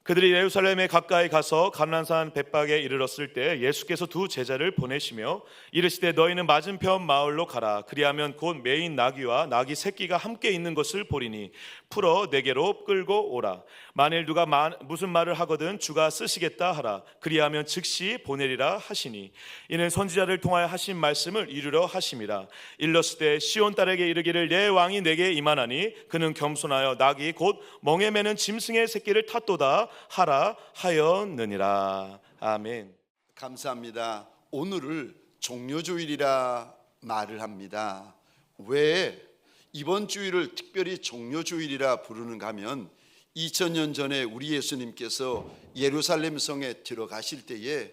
그들이 예루살렘에 가까이 가서 감람산 벳박에 이르렀을 때 예수께서 두 제자를 보내시며 이르시되 너희는 맞은편 마을로 가라. 그리하면 곧 매인 나귀와 나귀 새끼가 함께 있는 것을 보리니 풀어 내게로 끌고 오라. 만일 누가 무슨 말을 하거든 주가 쓰시겠다 하라. 그리하면 즉시 보내리라 하시니 이는 선지자를 통하여 하신 말씀을 이루려 하심이라. 일렀을 때 시온 딸에게 이르기를 내 왕이 내게 임하나니 그는 겸손하여 나귀 곧 멍에 매는 짐승의 새끼를 탔도다 하라 하였느니라. 아멘. 감사합니다. 오늘을 종료주일이라 말을 합니다. 왜 이번 주일을 특별히 종료주일이라 부르는가 하면 2000년 전에 우리 예수님께서 예루살렘 성에 들어가실 때에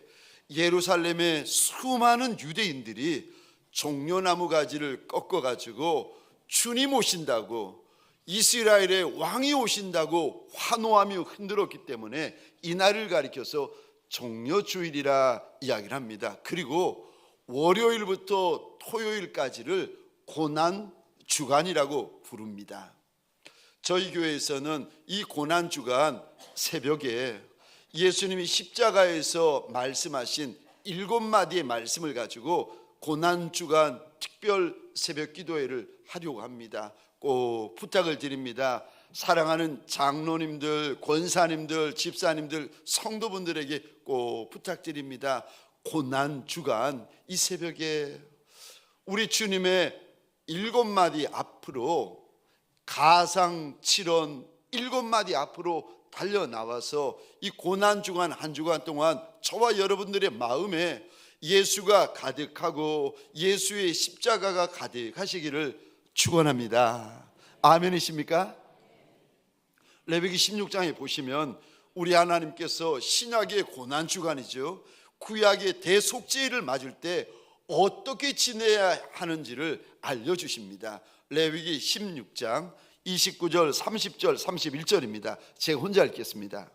예루살렘의 수많은 유대인들이 종려나무 가지를 꺾어가지고 주님 오신다고, 이스라엘의 왕이 오신다고 환호하며 흔들었기 때문에 이날을 가리켜서 종려주일이라 이야기를 합니다. 그리고 월요일부터 토요일까지를 고난주간이라고 부릅니다. 저희 교회에서는 이 고난주간 새벽에 예수님이 십자가에서 말씀하신 7마디의 말씀을 가지고 고난주간 특별 새벽 기도회를 하려고 합니다. 꼭 부탁을 드립니다. 사랑하는 장로님들, 권사님들, 집사님들, 성도분들에게 꼭 부탁드립니다. 고난주간 이 새벽에 우리 주님의 7마디 앞으로 가상칠언 7마디 앞으로 달려나와서 이 고난주간 한 주간 동안 저와 여러분들의 마음에 예수가 가득하고 예수의 십자가가 가득하시기를 축원합니다. 아멘이십니까? 레위기 16장에 보시면 우리 하나님께서 신약의 고난주간이죠, 구약의 대속죄를 맞을 때 어떻게 지내야 하는지를 알려주십니다. 레위기 16장 29절, 30절, 31절입니다. 제가 혼자 읽겠습니다.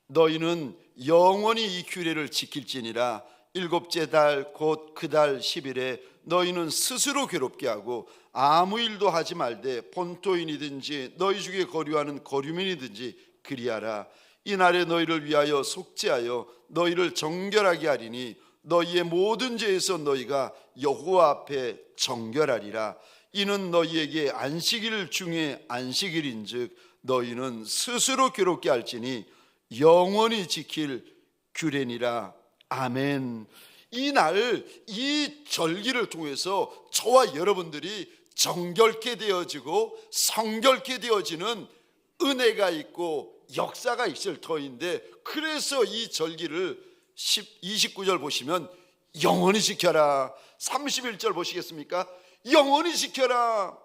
너희는 영원히 이 규례를 지킬지니라. 일곱째 달 곧 그 달 10일에 너희는 스스로 괴롭게 하고 아무 일도 하지 말되 본토인이든지 너희 중에 거류하는 거류민이든지 그리하라. 이날에 너희를 위하여 속죄하여 너희를 정결하게 하리니 너희의 모든 죄에서 너희가 여호와 앞에 정결하리라. 이는 너희에게 안식일 중에 안식일인즉 너희는 스스로 괴롭게 할지니 영원히 지킬 규례니라. 아멘. 이날 이 절기를 통해서 저와 여러분들이 정결케 되어지고 성결케 되어지는 은혜가 있고 역사가 있을 터인데, 그래서 이 절기를 29절 보시면 영원히 지켜라. 31절 보시겠습니까? 영원히 지켜라.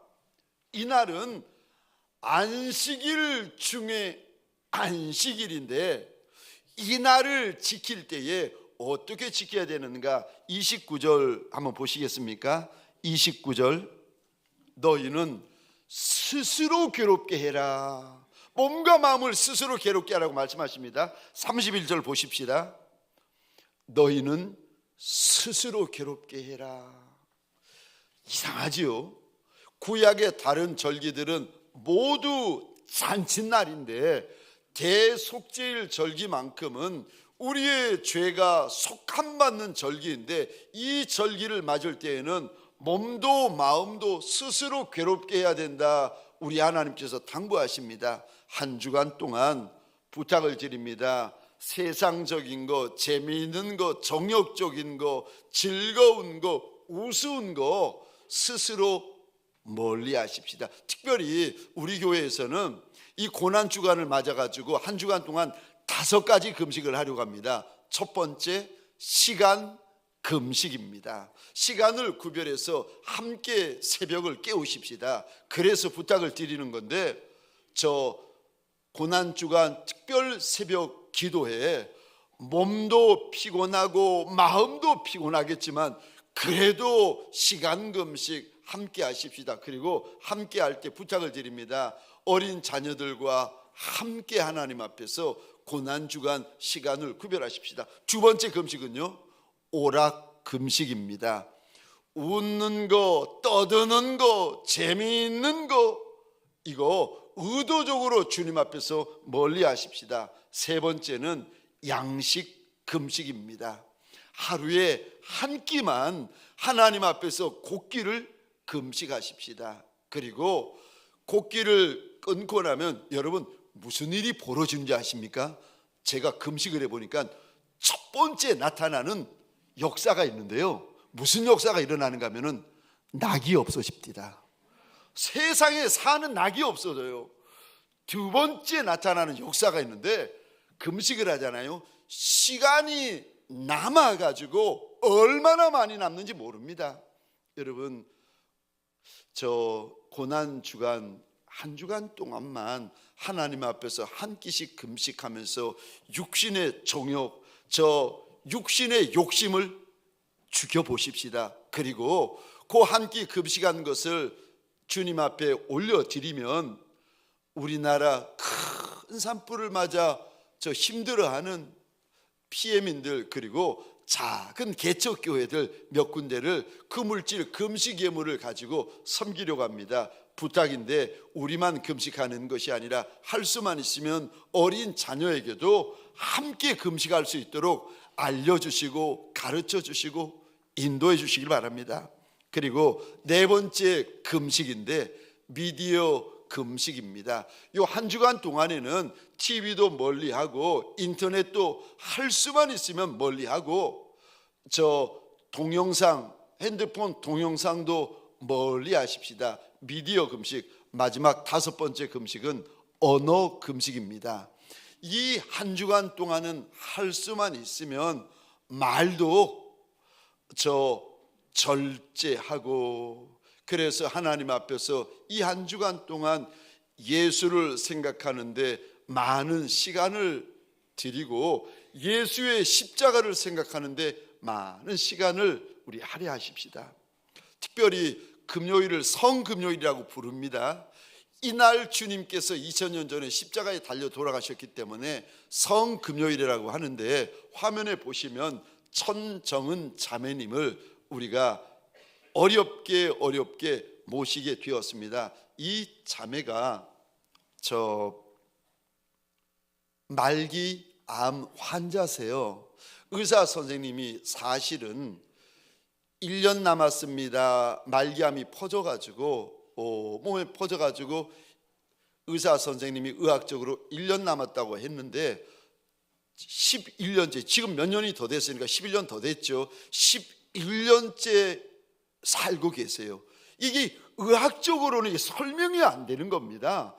이날은 안식일 중에 안식일인데 이날을 지킬 때에 어떻게 지켜야 되는가? 29절 한번 보시겠습니까? 29절 너희는 스스로 괴롭게 해라. 몸과 마음을 스스로 괴롭게 하라고 말씀하십니다. 31절 보십시다. 너희는 스스로 괴롭게 해라. 이상하지요? 구약의 다른 절기들은 모두 잔칫날인데 대속죄일 절기만큼은 우리의 죄가 속함받는 절기인데, 이 절기를 맞을 때에는 몸도 마음도 스스로 괴롭게 해야 된다. 우리 하나님께서 당부하십니다. 한 주간 동안 부탁을 드립니다. 세상적인 거, 재미있는 거, 정욕적인 거, 즐거운 거, 우스운 거 스스로 멀리 하십시다. 특별히 우리 교회에서는 이 고난주간을 맞아가지고 한 주간 동안 5가지 금식을 하려고 합니다. 첫 번째, 시간 금식입니다. 시간을 구별해서 함께 새벽을 깨우십시다. 그래서 부탁을 드리는 건데, 저 고난주간 특별 새벽 기도회 몸도 피곤하고 마음도 피곤하겠지만 그래도 시간 금식 함께 하십시다. 그리고 함께 할 때 부탁을 드립니다. 어린 자녀들과 함께 하나님 앞에서 고난주간 시간을 구별하십시다. 두 번째 금식은요, 오락 금식입니다. 웃는 거, 떠드는 거, 재미있는 거 이거 의도적으로 주님 앞에서 멀리 하십시다. 세 번째는 양식 금식입니다. 하루에 한 끼만 하나님 앞에서 곡기를 금식하십시다. 그리고 곡기를 끊고 나면 여러분 무슨 일이 벌어지는지 아십니까? 제가 금식을 해보니까 첫 번째 나타나는 역사가 있는데요. 무슨 역사가 일어나는가 하면은 낙이 없어집니다. 세상에 사는 낙이 없어져요. 두 번째 나타나는 역사가 있는데 금식을 하잖아요. 시간이 남아가지고 얼마나 많이 남는지 모릅니다. 여러분 저 고난주간 한 주간 동안만 하나님 앞에서 한 끼씩 금식하면서 육신의 정욕, 저 육신의 욕심을 죽여보십시다. 그리고 그 한 끼 금식한 것을 주님 앞에 올려드리면 우리나라 큰 산불을 맞아 저 힘들어하는 피해민들 그리고 작은 개척교회들 몇 군데를 그 물질 금식 예물을 가지고 섬기려고 합니다. 부탁인데 우리만 금식하는 것이 아니라 할 수만 있으면 어린 자녀에게도 함께 금식할 수 있도록 알려주시고 가르쳐 주시고 인도해 주시길 바랍니다. 그리고 네 번째 금식인데 미디어 금식입니다. 요 한 주간 동안에는 TV도 멀리하고 인터넷도 할 수만 있으면 멀리하고 저 동영상 핸드폰 동영상도 멀리하십시다. 미디어 금식. 마지막 다섯 번째 금식은 언어 금식입니다. 이 한 주간 동안은 할 수만 있으면 말도 저 절제하고 그래서 하나님 앞에서 이 한 주간 동안 예수를 생각하는데 많은 시간을 드리고 예수의 십자가를 생각하는데 많은 시간을 우리 할애하십시다. 특별히 금요일을 성금요일이라고 부릅니다. 이날 주님께서 2000년 전에 십자가에 달려 돌아가셨기 때문에 성금요일이라고 하는데 화면에 보시면 천정은 자매님을 우리가 어렵게 모시게 되었습니다. 이 자매가 저 말기암 환자세요. 의사 선생님이 사실은 1년 남았습니다. 말기암이 퍼져가지고 몸에 퍼져가지고 의사 선생님이 의학적으로 1년 남았다고 했는데 11년째 지금 몇 년이 더 됐으니까 11년 더 됐죠. 11년째 살고 계세요. 이게 의학적으로는 설명이 안 되는 겁니다.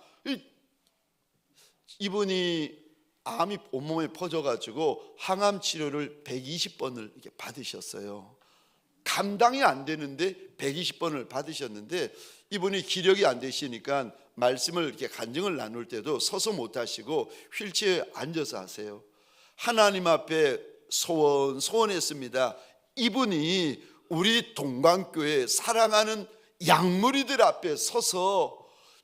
이분이 암이 온몸에 퍼져가지고 항암 치료를 120번을 이렇게 받으셨어요. 감당이 안 되는데 120번을 받으셨는데 이분이 기력이 안 되시니까 말씀을 이렇게 간증을 나눌 때도 서서 못 하시고 휠체어에 앉아서 하세요. 하나님 앞에 소원했습니다. 이분이 우리 동방교회 사랑하는 양무리들 앞에 서서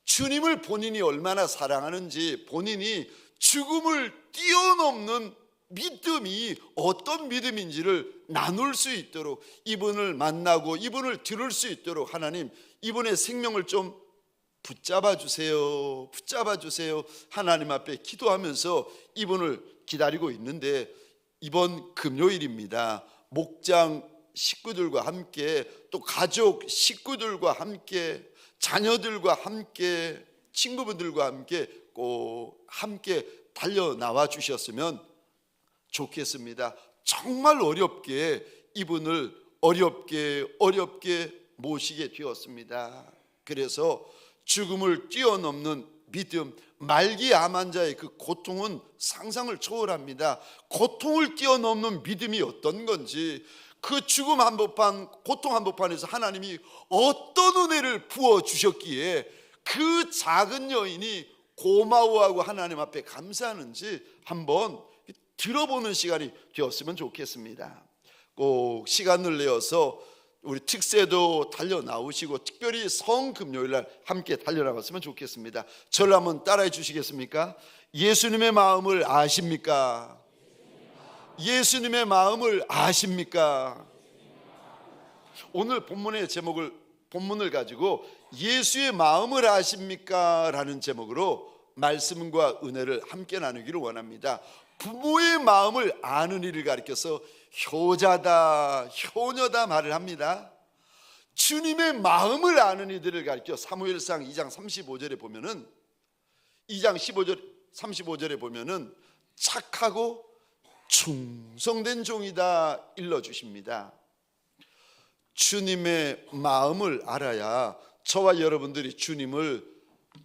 주님을 본인이 얼마나 사랑하는지 본인이 죽음을 뛰어넘는 믿음이 어떤 믿음인지를 나눌 수 있도록 이분을 만나고 이분을 들을 수 있도록 하나님 이분의 생명을 좀 붙잡아 주세요. 하나님 앞에 기도하면서 이분을 기다리고 있는데 이번 금요일입니다. 목장 식구들과 함께 또 가족 식구들과 함께 자녀들과 함께 친구분들과 함께 꼭 함께 달려나와 주셨으면 좋겠습니다. 정말 어렵게 이분을 어렵게 모시게 되었습니다. 그래서 죽음을 뛰어넘는 믿음, 말기암 환자의 그 고통은 상상을 초월합니다. 고통을 뛰어넘는 믿음이 어떤 건지 그 죽음 한복판, 고통 한복판에서 하나님이 어떤 은혜를 부어주셨기에 그 작은 여인이 고마워하고 하나님 앞에 감사하는지 한번 들어보는 시간이 되었으면 좋겠습니다. 꼭 시간을 내어서 우리 특세도 달려 나오시고 특별히 성금요일 날 함께 달려 나갔으면 좋겠습니다. 저를 한번 따라해 주시겠습니까? 예수님의 마음을 아십니까? 예수님의 마음을 아십니까? 오늘 본문의 본문을 가지고 예수의 마음을 아십니까? 라는 제목으로 말씀과 은혜를 함께 나누기를 원합니다. 부모의 마음을 아는 이를 가리켜서 효자다, 효녀다 말을 합니다. 주님의 마음을 아는 이들을 가리켜 사무엘상 2장 35절에 보면은 2장 35절에 보면은 착하고 충성된 종이다 일러주십니다. 주님의 마음을 알아야 저와 여러분들이 주님을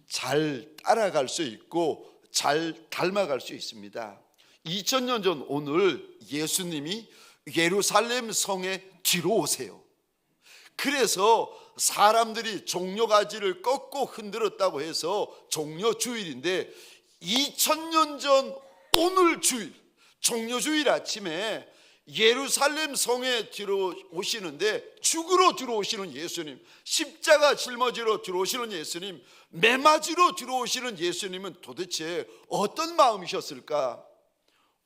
잘 따라갈 수 있고 잘 닮아갈 수 있습니다. 2000년 전 오늘 예수님이 예루살렘 성에 뒤로 오세요. 그래서 사람들이 종려가지를 꺾고 흔들었다고 해서 종려주일인데 2000년 전 오늘 주일, 종려주일 아침에 예루살렘 성에 들어오시는데 죽으러 들어오시는 예수님, 십자가 짊어지러 들어오시는 예수님, 매맞으러 들어오시는 예수님은 도대체 어떤 마음이셨을까?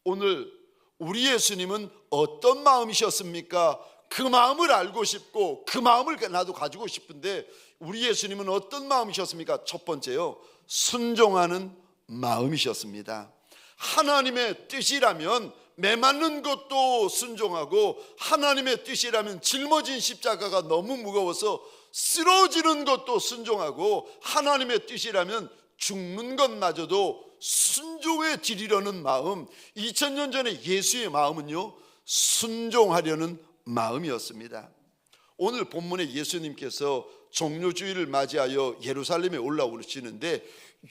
오늘 우리 예수님은 어떤 마음이셨습니까? 그 마음을 알고 싶고 그 마음을 나도 가지고 싶은데 우리 예수님은 어떤 마음이셨습니까? 첫 번째요, 순종하는 마음이셨습니다. 하나님의 뜻이라면 매맞는 것도 순종하고 하나님의 뜻이라면 짊어진 십자가가 너무 무거워서 쓰러지는 것도 순종하고 하나님의 뜻이라면 죽는 것마저도 순종해 드리려는 마음, 2000년 전에 예수의 마음은요 순종하려는 마음이었습니다. 오늘 본문에 예수님께서 종료주일을 맞이하여 예루살렘에 올라오시는데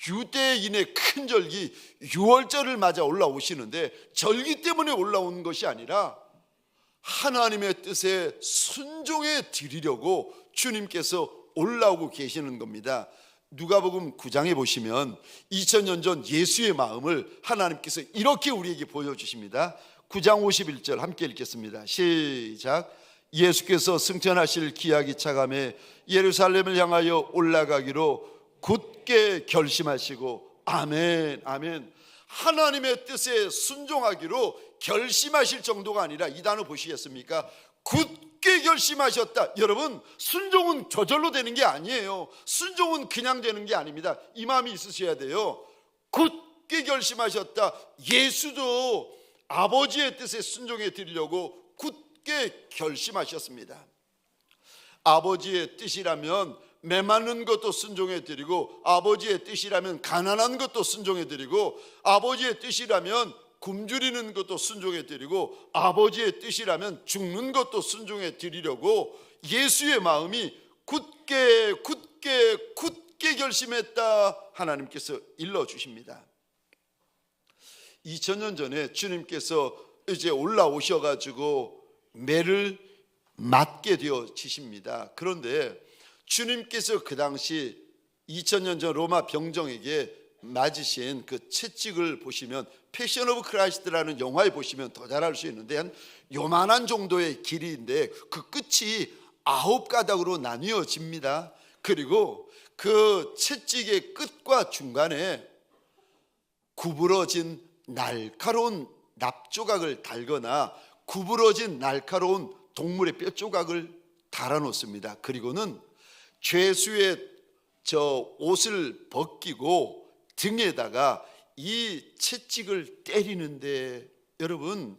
유대인의 큰 절기 유월절을 맞아 올라오시는데 절기 때문에 올라온 것이 아니라 하나님의 뜻에 순종해 드리려고 주님께서 올라오고 계시는 겁니다. 누가복음 9장에 보시면 2000년 전 예수의 마음을 하나님께서 이렇게 우리에게 보여주십니다. 9장 51절 함께 읽겠습니다. 시작. 예수께서 승천하실 기약이 차감해 예루살렘을 향하여 올라가기로 굳게 결심하시고 아멘 아멘. 하나님의 뜻에 순종하기로 결심하실 정도가 아니라 이 단어 보시겠습니까? 굳게 결심하셨다. 여러분, 순종은 저절로 되는 게 아니에요. 순종은 그냥 되는 게 아닙니다. 이 마음이 있으셔야 돼요. 굳게 결심하셨다. 예수도 아버지의 뜻에 순종해 드리려고 굳게 결심하셨습니다. 아버지의 뜻이라면 매맞는 것도 순종해 드리고 아버지의 뜻이라면 가난한 것도 순종해 드리고 아버지의 뜻이라면 굶주리는 것도 순종해 드리고 아버지의 뜻이라면 죽는 것도 순종해 드리려고 예수의 마음이 굳게 결심했다 하나님께서 일러주십니다. 2000년 전에 주님께서 이제 올라오셔가지고 매를 맞게 되어지십니다. 그런데 주님께서 그 당시 2000년 전 로마 병정에게 맞으신 그 채찍을 보시면 패션 오브 크라이스트라는 영화에 보시면 더 잘 알 수 있는데 한 요만한 정도의 길이인데 그 끝이 9가닥으로 나뉘어집니다. 그리고 그 채찍의 끝과 중간에 구부러진 날카로운 납조각을 달거나 구부러진 날카로운 동물의 뼈조각을 달아놓습니다. 그리고는 죄수의 저 옷을 벗기고 등에다가 이 채찍을 때리는데 여러분,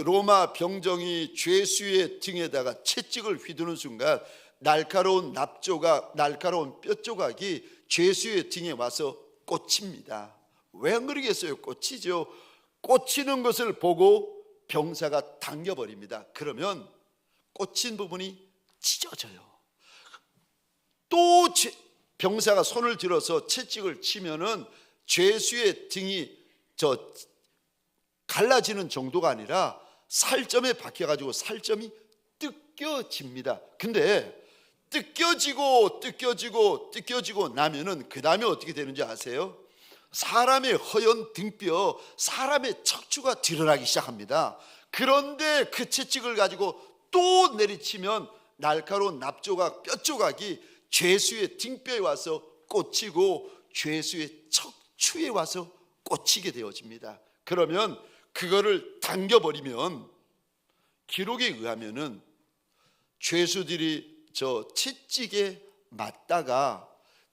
로마 병정이 죄수의 등에다가 채찍을 휘두르는 순간 날카로운 납조각, 날카로운 뼈조각이 죄수의 등에 와서 꽂힙니다. 왜 안 그러겠어요? 꽂히죠. 꽂히는 것을 보고 병사가 당겨버립니다. 그러면 꽂힌 부분이 찢어져요. 또 병사가 손을 들어서 채찍을 치면은 죄수의 등이 갈라지는 정도가 아니라 살점에 박혀가지고 살점이 뜯겨집니다. 근데 뜯겨지고 나면은 그 다음에 어떻게 되는지 아세요? 사람의 허연 등뼈, 사람의 척추가 드러나기 시작합니다. 그런데 그 채찍을 가지고 또 내리치면 날카로운 납조각, 뼈조각이 죄수의 등뼈에 와서 꽂히고 죄수의 척추에 와서 꽂히게 되어집니다. 그러면 그거를 당겨버리면 기록에 의하면은 죄수들이 저 채찍에 맞다가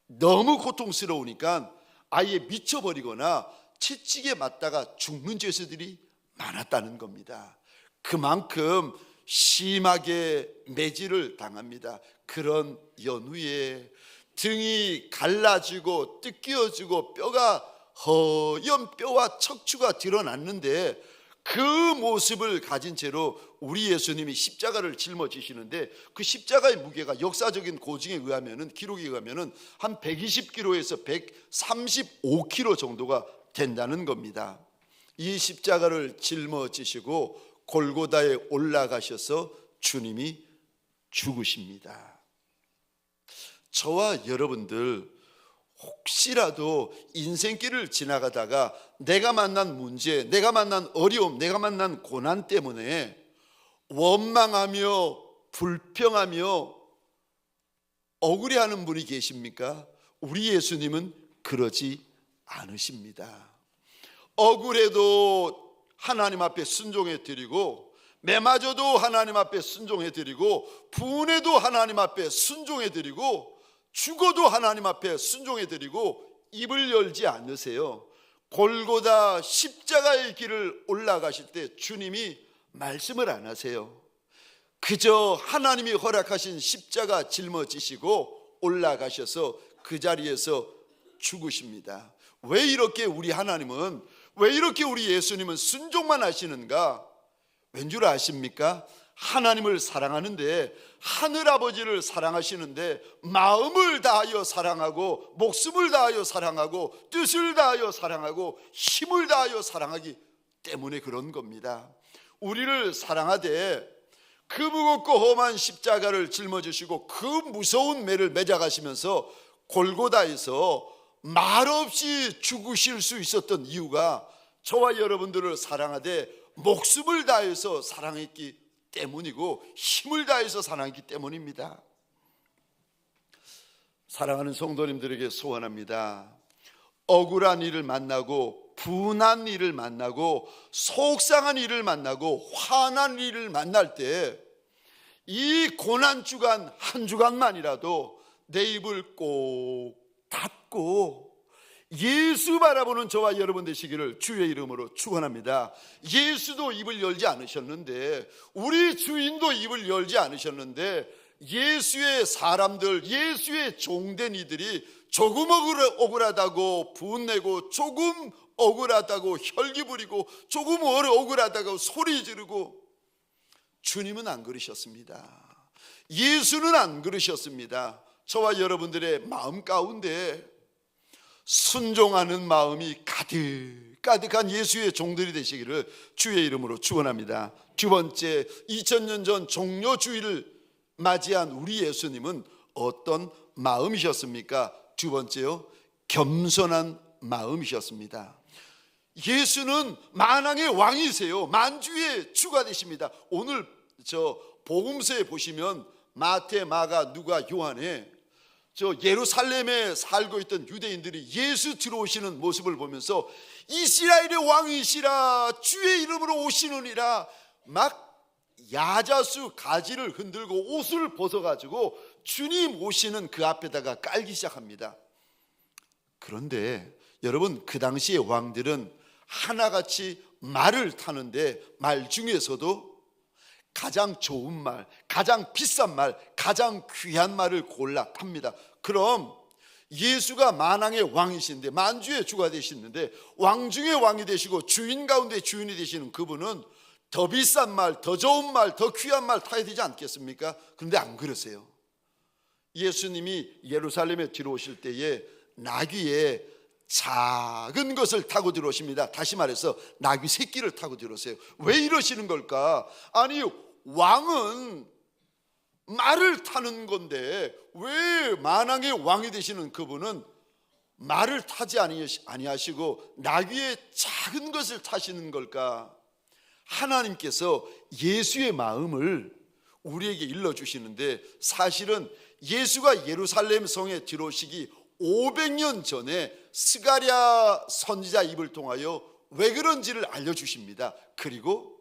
너무 고통스러우니까 아예 미쳐버리거나 채찍에 맞다가 죽는 죄수들이 많았다는 겁니다. 그만큼 심하게 매질을 당합니다. 그런 연후에 등이 갈라지고 뜯겨지고 뼈가 허연 뼈와 척추가 드러났는데 그 모습을 가진 채로 우리 예수님이 십자가를 짊어지시는데 그 십자가의 무게가 역사적인 고증에 의하면은 기록에 의하면은 한 120kg에서 135kg 정도가 된다는 겁니다. 이 십자가를 짊어지시고 골고다에 올라가셔서 주님이 죽으십니다. 저와 여러분들 혹시라도 인생길을 지나가다가 내가 만난 문제, 내가 만난 어려움, 내가 만난 고난 때문에 원망하며 불평하며 억울해하는 분이 계십니까? 우리 예수님은 그러지 않으십니다. 억울해도 하나님 앞에 순종해 드리고, 매맞아도 하나님 앞에 순종해 드리고, 분해도 하나님 앞에 순종해 드리고, 죽어도 하나님 앞에 순종해 드리고 입을 열지 않으세요. 골고다 십자가의 길을 올라가실 때 주님이 말씀을 안 하세요. 그저 하나님이 허락하신 십자가 짊어지시고 올라가셔서 그 자리에서 죽으십니다. 왜 이렇게 우리 하나님은, 왜 이렇게 우리 예수님은 순종만 하시는가? 왠 줄 아십니까? 하나님을 사랑하는데, 하늘아버지를 사랑하시는데 마음을 다하여 사랑하고 목숨을 다하여 사랑하고 뜻을 다하여 사랑하고 힘을 다하여 사랑하기 때문에 그런 겁니다. 우리를 사랑하되 그 무겁고 험한 십자가를 짊어지시고 그 무서운 매를 매장하시면서 골고다에서 말없이 죽으실 수 있었던 이유가 저와 여러분들을 사랑하되 목숨을 다해서 사랑했기 때문이고 힘을 다해서 사랑했기 때문입니다. 사랑하는 성도님들에게 소원합니다. 억울한 일을 만나고 분한 일을 만나고 속상한 일을 만나고 화난 일을 만날 때 이 고난 주간 한 주간만이라도 내 입을 꼭 닫고 예수 바라보는 저와 여러분 되시기를 주의 이름으로 축원합니다. 예수도 입을 열지 않으셨는데, 우리 주인도 입을 열지 않으셨는데, 예수의 사람들, 예수의 종된 이들이 조금 억울하다고 분내고, 조금 억울하다고 혈기 부리고, 조금 억울하다고 소리 지르고, 주님은 안 그러셨습니다. 예수는 안 그러셨습니다. 저와 여러분들의 마음 가운데 순종하는 마음이 가득가득한 예수의 종들이 되시기를 주의 이름으로 축원합니다. 두 번째, 2000년 전 종료주의를 맞이한 우리 예수님은 어떤 마음이셨습니까? 두 번째요, 겸손한 마음이셨습니다. 예수는 만왕의 왕이세요. 만주의 주가 되십니다. 오늘 저 복음서에 보시면 마태, 마가, 누가, 요한에 저 예루살렘에 살고 있던 유대인들이 예수 들어오시는 모습을 보면서 이스라엘의 왕이시라, 주의 이름으로 오시느니라 막 야자수 가지를 흔들고 옷을 벗어가지고 주님 오시는 그 앞에다가 깔기 시작합니다. 그런데 여러분, 그 당시의 왕들은 하나같이 말을 타는데 말 중에서도 가장 좋은 말, 가장 비싼 말, 가장 귀한 말을 골라 탑니다. 그럼 예수가 만왕의 왕이신데, 만주의 주가 되시는데, 왕 중에 왕이 되시고 주인 가운데 주인이 되시는 그분은 더 비싼 말, 더 좋은 말, 더 귀한 말 타야 되지 않겠습니까? 그런데 안 그러세요. 예수님이 예루살렘에 들어오실 때에 나귀에 작은 것을 타고 들어오십니다. 다시 말해서 나귀 새끼를 타고 들어오세요. 왜 이러시는 걸까? 아니, 왕은 말을 타는 건데 왜 만왕의 왕이 되시는 그분은 말을 타지 아니하시고 나귀의 작은 것을 타시는 걸까? 하나님께서 예수의 마음을 우리에게 일러주시는데, 사실은 예수가 예루살렘 성에 들어오시기 500년 전에 스가랴 선지자 입을 통하여 왜 그런지를 알려주십니다. 그리고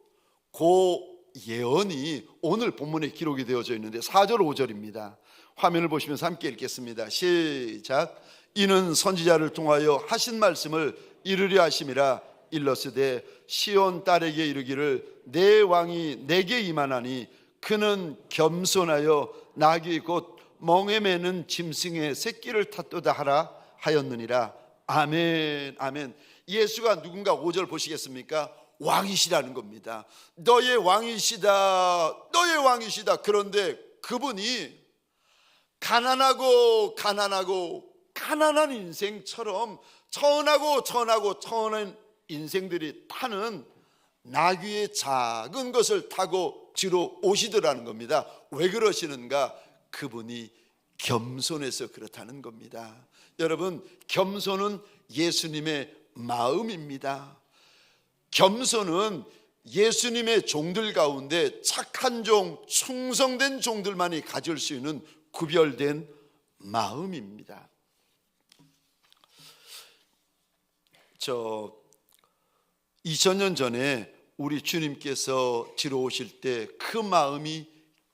그 예언이 오늘 본문에 기록이 되어져 있는데 4절 5절입니다. 화면을 보시면서 함께 읽겠습니다. 시작. 이는 선지자를 통하여 하신 말씀을 이루려 하심이라. 일러스되 시온 딸에게 이르기를 내 왕이 내게 임하나니 그는 겸손하여 나귀 곧 멍에 매는 짐승의 새끼를 탔도다 하라 하였느니라. 아멘. 아멘. 예수가 누군가 5절 보시겠습니까? 왕이시라는 겁니다. 너의 왕이시다, 너의 왕이시다. 그런데 그분이 가난한 인생처럼 천한 인생들이 타는 나귀의 작은 것을 타고 지로 오시더라는 겁니다. 왜 그러시는가? 그분이 겸손해서 그렇다는 겁니다. 여러분, 겸손은 예수님의 마음입니다. 겸손은 예수님의 종들 가운데 착한 종, 충성된 종들만이 가질 수 있는 구별된 마음입니다. 2000년 전에 우리 주님께서 지러 오실 때 그 마음이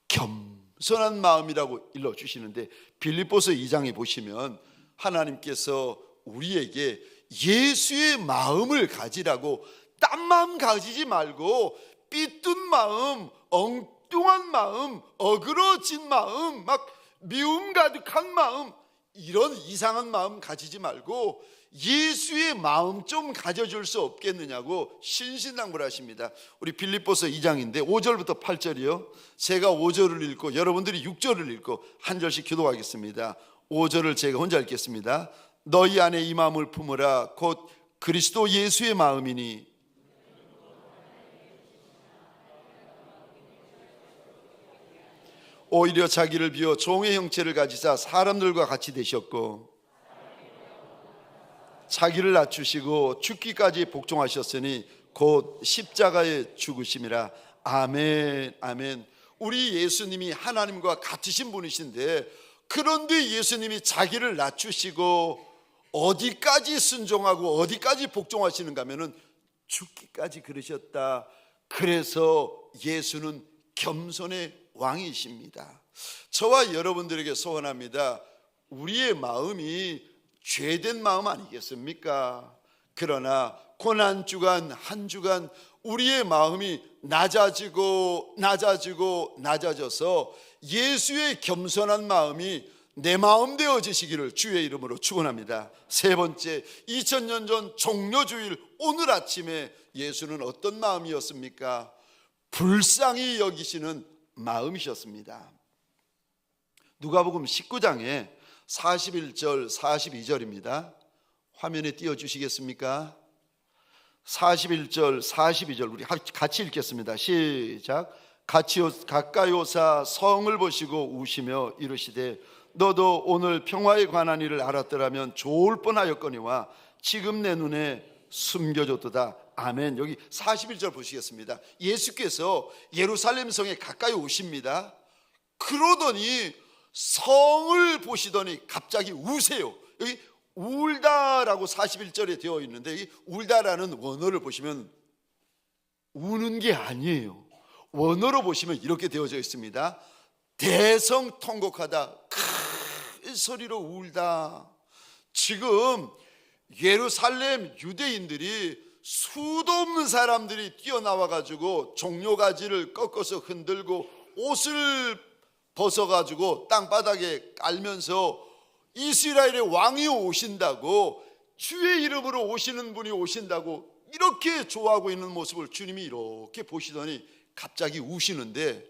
겸손한 마음이라고 일러주시는데, 빌립보서 2장에 보시면 하나님께서 우리에게 예수의 마음을 가지라고, 딴 마음 가지지 말고 삐뚤 마음, 엉뚱한 마음, 어그러진 마음, 막 미움 가득한 마음, 이런 이상한 마음 가지지 말고 예수의 마음 좀 가져줄 수 없겠느냐고 신신당부하십니다. 우리 빌립보서 2장인데 5절부터 8절이요. 제가 5절을 읽고 여러분들이 6절을 읽고 한 절씩 교도하겠습니다. 5절을 제가 혼자 읽겠습니다. 너희 안에 이 마음을 품으라. 곧 그리스도 예수의 마음이니 오히려 자기를 비워 종의 형체를 가지사 사람들과 같이 되셨고 자기를 낮추시고 죽기까지 복종하셨으니 곧 십자가에 죽으심이라. 아멘. 아멘. 우리 예수님이 하나님과 같으신 분이신데, 그런데 예수님이 자기를 낮추시고 어디까지 순종하고 어디까지 복종하시는가 하면은 죽기까지 그러셨다. 그래서 예수는 겸손의 왕이십니다. 저와 여러분들에게 소원합니다. 우리의 마음이 죄된 마음 아니겠습니까? 그러나 고난주간 한 주간 우리의 마음이 낮아져서 예수의 겸손한 마음이 내 마음 되어지시기를 주의 이름으로 축원합니다. 세 번째, 2000년 전 종료주일 오늘 아침에 예수는 어떤 마음이었습니까? 불쌍히 여기시는 마음이셨습니다. 누가복음 19장에 41절 42절입니다. 화면에 띄워주시겠습니까? 41절 42절 우리 같이 읽겠습니다. 시작. 가까이 오사 성을 보시고 우시며 이르시되 너도 오늘 평화에 관한 일을 알았더라면 좋을 뻔하였거니와 지금 내 눈에 숨겨졌도다. 아멘. 여기 41절 보시겠습니다. 예수께서 예루살렘 성에 가까이 오십니다. 그러더니 성을 보시더니 갑자기 우세요. 여기 울다라고 41절에 되어 있는데, 이 울다라는 원어를 보시면 우는 게 아니에요. 원어로 보시면 이렇게 되어져 있습니다. 대성통곡하다, 큰 소리로 울다. 지금 예루살렘 유대인들이 수도 없는 사람들이 뛰어나와 가지고 종려가지를 꺾어서 흔들고 옷을 벗어가지고 땅바닥에 깔면서 이스라엘의 왕이 오신다고, 주의 이름으로 오시는 분이 오신다고 이렇게 좋아하고 있는 모습을 주님이 이렇게 보시더니 갑자기 우시는데,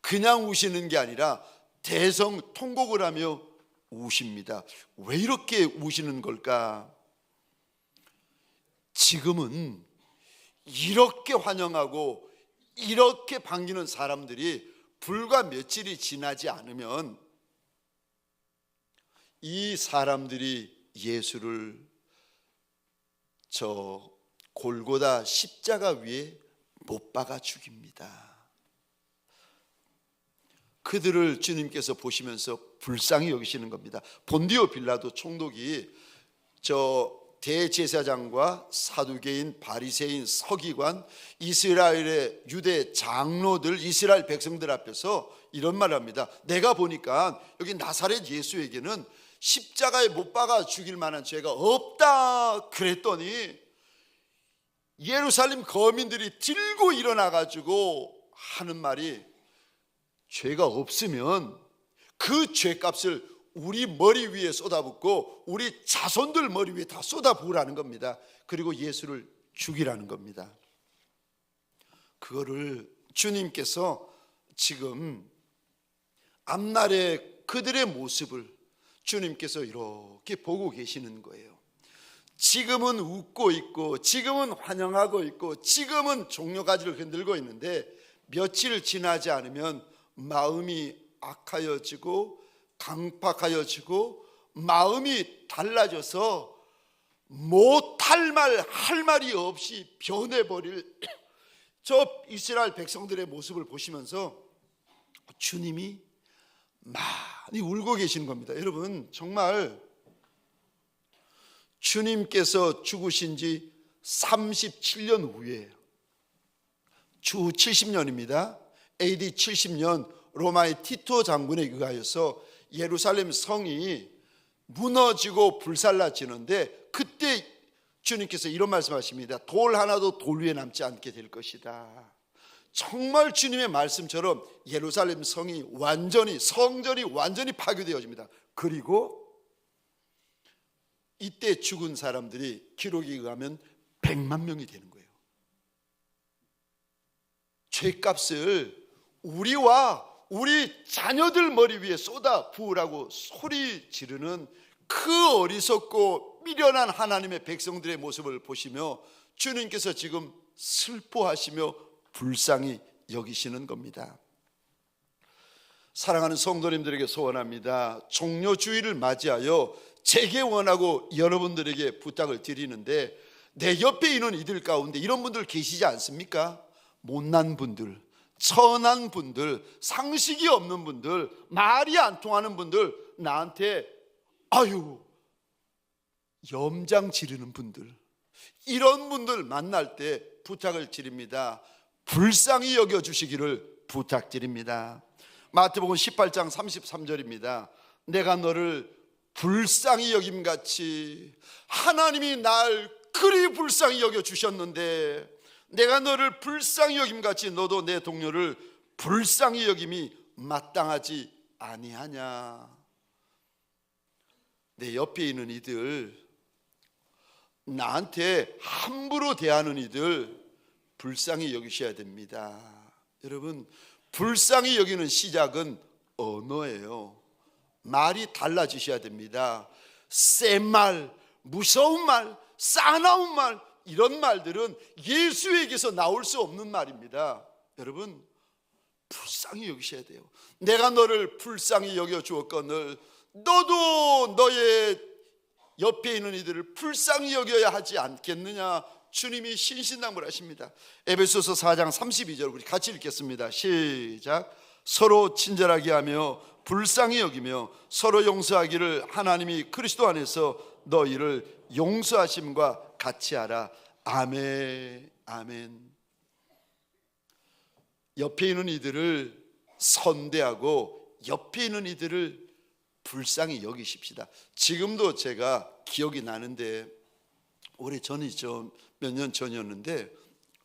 그냥 우시는 게 아니라 대성통곡을 하며 우십니다. 왜 이렇게 우시는 걸까? 지금은 이렇게 환영하고 이렇게 반기는 사람들이 불과 며칠이 지나지 않으면 이 사람들이 예수를 저 골고다 십자가 위에 못 박아 죽입니다. 그들을 주님께서 보시면서 불쌍히 여기시는 겁니다. 본디오 빌라도 총독이 저 대제사장과 사두개인, 바리새인, 서기관, 이스라엘의 유대 장로들, 이스라엘 백성들 앞에서 이런 말을 합니다. 내가 보니까 여기 나사렛 예수에게는 십자가에 못 박아 죽일 만한 죄가 없다 그랬더니 예루살렘 거민들이 들고 일어나 가지고 하는 말이, 죄가 없으면 그 죄값을 우리 머리 위에 쏟아붓고 우리 자손들 머리 위에 다 쏟아부으라는 겁니다. 그리고 예수를 죽이라는 겁니다. 그거를 주님께서 지금 앞날에 그들의 모습을 주님께서 이렇게 보고 계시는 거예요. 지금은 웃고 있고, 지금은 환영하고 있고, 지금은 종려가지를 흔들고 있는데 며칠 지나지 않으면 마음이 악하여지고 강팍하여지고 마음이 달라져서 못할 말, 할 말이 없이 변해버릴 저 이스라엘 백성들의 모습을 보시면서 주님이 많이 울고 계시는 겁니다. 여러분, 정말 주님께서 죽으신 지 37년 후에, 주 70년입니다. AD 70년 로마의 티토 장군에 의하여서 예루살렘 성이 무너지고 불살라지는데, 그때 주님께서 이런 말씀하십니다. 돌 하나도 돌 위에 남지 않게 될 것이다. 정말 주님의 말씀처럼 예루살렘 성이 성전이 완전히 파괴되어집니다. 그리고 이때 죽은 사람들이 기록에 의하면 100만 명이 되는 거예요. 죄값을 우리와 우리 자녀들 머리 위에 쏟아 부으라고 소리 지르는 그 어리석고 미련한 하나님의 백성들의 모습을 보시며 주님께서 지금 슬퍼하시며 불쌍히 여기시는 겁니다. 사랑하는 성도님들에게 소원합니다. 종료주의를 맞이하여 재개원하고 여러분들에게 부탁을 드리는데, 내 옆에 있는 이들 가운데 이런 분들 계시지 않습니까? 못난 분들, 천한 분들, 상식이 없는 분들, 말이 안 통하는 분들, 나한테 염장 지르는 분들, 이런 분들 만날 때 부탁을 드립니다. 불쌍히 여겨주시기를 부탁드립니다. 마태복음 18장 33절입니다. 내가 너를 불쌍히 여김같이 하나님이 날 그리 불쌍히 여겨주셨는데, 내가 너를 불쌍히 여김같이 너도 내 동료를 불쌍히 여김이 마땅하지 아니하냐. 내 옆에 있는 이들, 나한테 함부로 대하는 이들 불쌍히 여기셔야 됩니다. 여러분, 불쌍히 여기는 시작은 언어예요. 말이 달라지셔야 됩니다. 센 말, 무서운 말, 싸나운 말, 이런 말들은 예수에게서 나올 수 없는 말입니다. 여러분, 불쌍히 여기셔야 돼요. 내가 너를 불쌍히 여겨 주었거늘 너도 너의 옆에 있는 이들을 불쌍히 여겨야 하지 않겠느냐. 주님이 신신당부하십니다. 에베소서 4장 32절 우리 같이 읽겠습니다. 시작. 서로 친절하게 하며 불쌍히 여기며 서로 용서하기를 하나님이 그리스도 안에서 너희를 용서하심과 같이 하라. 아멘. 아멘. 옆에 있는 이들을 선대하고 옆에 있는 이들을 불쌍히 여기십시다. 지금도 제가 기억이 나는데, 오래 전이죠. 몇 년 전이었는데,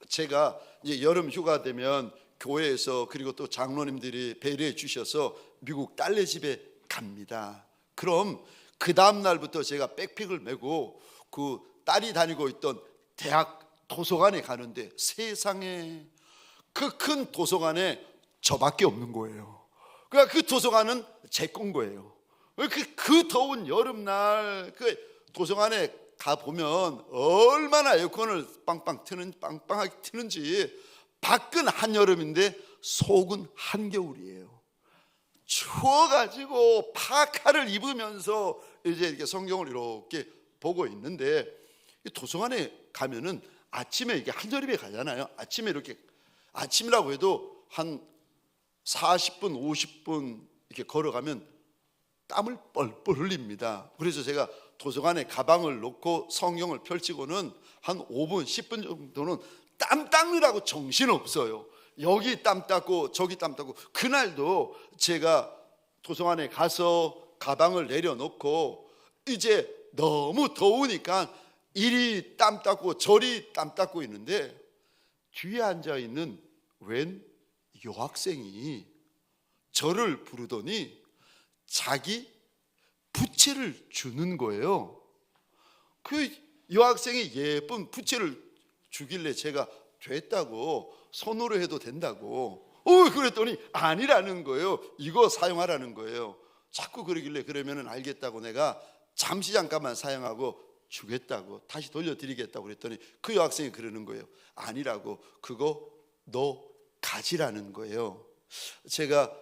제가 이제 여름 휴가 되면 교회에서 그리고 또 장로님들이 배려해 주셔서 미국 딸네 집에 갑니다. 그럼 그 다음 날부터 제가 백팩을 메고 그 딸이 다니고 있던 대학 도서관에 가는데, 세상에 그 큰 도서관에 저밖에 없는 거예요. 그러니까 그 도서관은 제 건 거예요. 그 더운 여름날 그 도서관에 가 보면 얼마나 에어컨을 빵빵하게 트는지, 밖은 한여름인데 속은 한겨울이에요. 추워가지고 파카를 입으면서 이제 이렇게 성경을 이렇게 보고 있는데, 도서관에 가면은 아침에 이게 한여름에 가잖아요. 아침에 이렇게, 아침이라고 해도 한 40분 50분 이렇게 걸어가면 땀을 뻘뻘 흘립니다. 그래서 제가 도서관에 가방을 놓고 성경을 펼치고는 한 5분 10분 정도는 땀 닦느라고 정신없어요. 여기 땀 닦고 저기 땀 닦고. 그날도 제가 도서관에 가서 가방을 내려놓고 이제 너무 더우니까 이리 땀 닦고 저리 땀 닦고 있는데 뒤에 앉아있는 웬 여학생이 저를 부르더니 자기 부채를 주는 거예요. 그 여학생이 예쁜 부채를 주길래 제가 됐다고, 손으로 해도 된다고 그랬더니 아니라는 거예요. 이거 사용하라는 거예요. 자꾸 그러길래 그러면은 알겠다고 내가 잠깐만 사용하고 주겠다고, 다시 돌려드리겠다고 그랬더니 그 여학생이 그러는 거예요. 아니라고, 그거 너 가지라는 거예요. 제가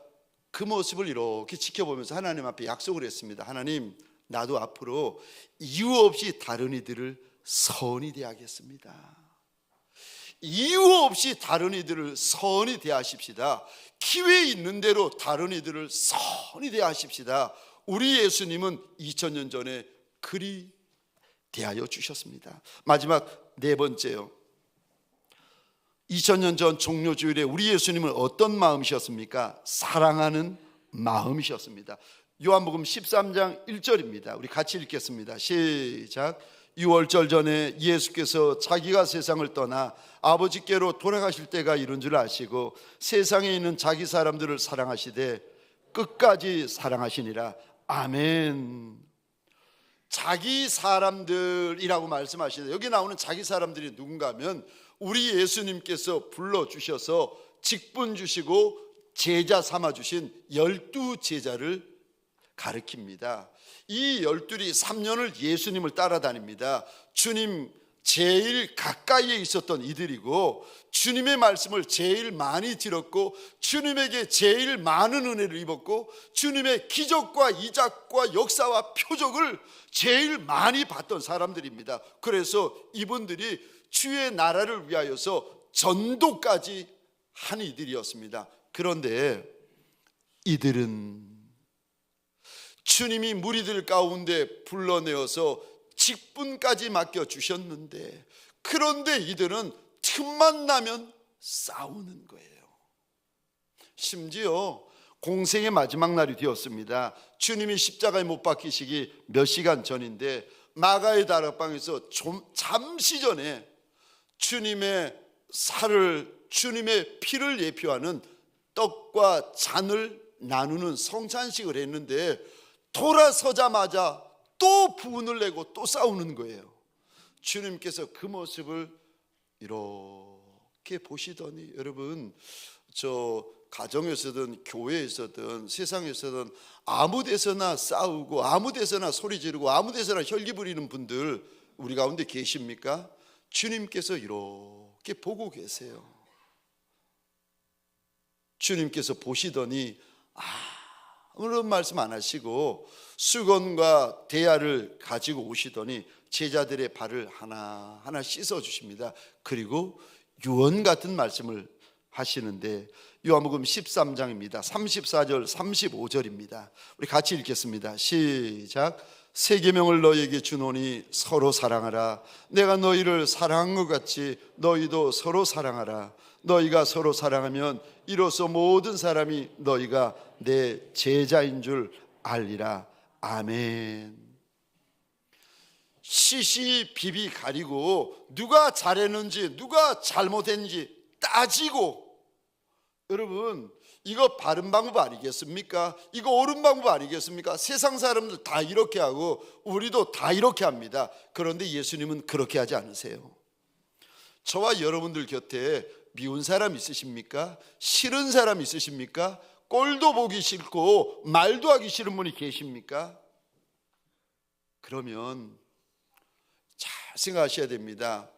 그 모습을 이렇게 지켜보면서 하나님 앞에 약속을 했습니다. 하나님, 나도 앞으로 이유 없이 다른 이들을 선히 대하겠습니다. 이유 없이 다른 이들을 선히 대하십시다. 기회 있는 대로 다른 이들을 선히 대하십시다. 우리 예수님은 2000년 전에 그리 대하여 주셨습니다. 마지막 네 번째요. 2000년 전 종료주일에 우리 예수님은 어떤 마음이셨습니까? 사랑하는 마음이셨습니다. 요한복음 13장 1절입니다. 우리 같이 읽겠습니다. 시작. 유월절 전에 예수께서 자기가 세상을 떠나 아버지께로 돌아가실 때가 이른 줄 아시고 세상에 있는 자기 사람들을 사랑하시되 끝까지 사랑하시니라. 아멘. 자기 사람들이라고 말씀하시는데, 여기 나오는 자기 사람들이 누군가 하면 우리 예수님께서 불러주셔서 직분 주시고 제자 삼아주신 12제자를 가리킵니다. 이 12이 3년을 예수님을 따라다닙니다. 주님 제일 가까이에 있었던 이들이고 주님의 말씀을 제일 많이 들었고 주님에게 제일 많은 은혜를 입었고 주님의 기적과 이적과 역사와 표적을 제일 많이 봤던 사람들입니다. 그래서 이분들이 주의 나라를 위하여서 전도까지 한 이들이었습니다. 그런데 이들은 주님이 무리들 가운데 불러내어서 직분까지 맡겨주셨는데, 그런데 이들은 틈만 나면 싸우는 거예요. 심지어 공생의 마지막 날이 되었습니다. 주님이 십자가에 못 박히시기 몇 시간 전인데 마가의 다락방에서 잠시 전에 주님의 살을, 주님의 피를 예표하는 떡과 잔을 나누는 성찬식을 했는데 돌아서자마자 또 부운을 내고 또 싸우는 거예요. 주님께서 그 모습을 이렇게 보시더니, 여러분, 저 가정에서든 교회에서든 세상에서든 아무 데서나 싸우고 아무 데서나 소리 지르고 아무 데서나 혈기 부리는 분들 우리 가운데 계십니까? 주님께서 이렇게 보고 계세요. 주님께서 보시더니 아무런 말씀 안 하시고 수건과 대야를 가지고 오시더니 제자들의 발을 하나하나 씻어 주십니다. 그리고 유언 같은 말씀을 하시는데 요한복음 13장입니다. 34절 35절입니다. 우리 같이 읽겠습니다. 시작. 새 계명을 너희에게 주노니 서로 사랑하라. 내가 너희를 사랑한 것 같이 너희도 서로 사랑하라. 너희가 서로 사랑하면 이로써 모든 사람이 너희가 내 제자인 줄 알리라. 아멘. 시시비비 가리고 누가 잘했는지 누가 잘못했는지 따지고, 여러분 이거 바른 방법 아니겠습니까? 이거 옳은 방법 아니겠습니까? 세상 사람들 다 이렇게 하고 우리도 다 이렇게 합니다. 그런데 예수님은 그렇게 하지 않으세요. 저와 여러분들 곁에 미운 사람 있으십니까? 싫은 사람 있으십니까? 꼴도 보기 싫고 말도 하기 싫은 분이 계십니까? 그러면 잘 생각하셔야 됩니다.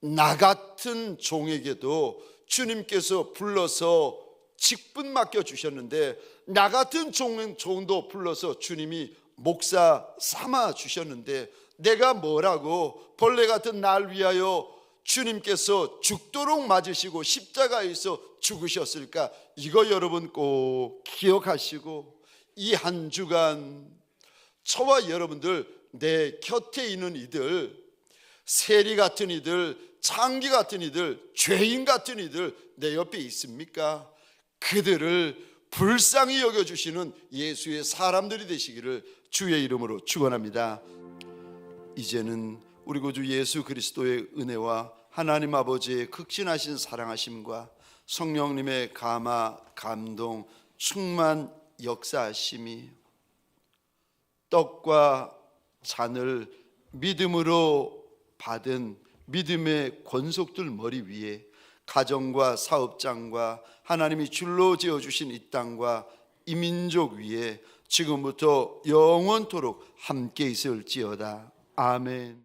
나 같은 종에게도 주님께서 불러서 직분 맡겨주셨는데, 나 같은 종도 불러서 주님이 목사 삼아 주셨는데, 내가 뭐라고 벌레 같은 날 위하여 주님께서 죽도록 맞으시고 십자가에서 죽으셨을까? 이거 여러분 꼭 기억하시고, 이 한 주간 저와 여러분들 내 곁에 있는 이들, 세리 같은 이들, 창기 같은 이들, 죄인 같은 이들 내 옆에 있습니까? 그들을 불쌍히 여겨주시는 예수의 사람들이 되시기를 주의 이름으로 축원합니다. 이제는 우리 구주 예수 그리스도의 은혜와 하나님 아버지의 극진하신 사랑하심과 성령님의 감화, 감동, 충만 역사하심이 떡과 잔을 믿음으로 받은 믿음의 권속들 머리 위에 가정과 사업장과 하나님이 줄로 지어주신 이 땅과 이 민족 위에 지금부터 영원토록 함께 있을지어다. 아멘.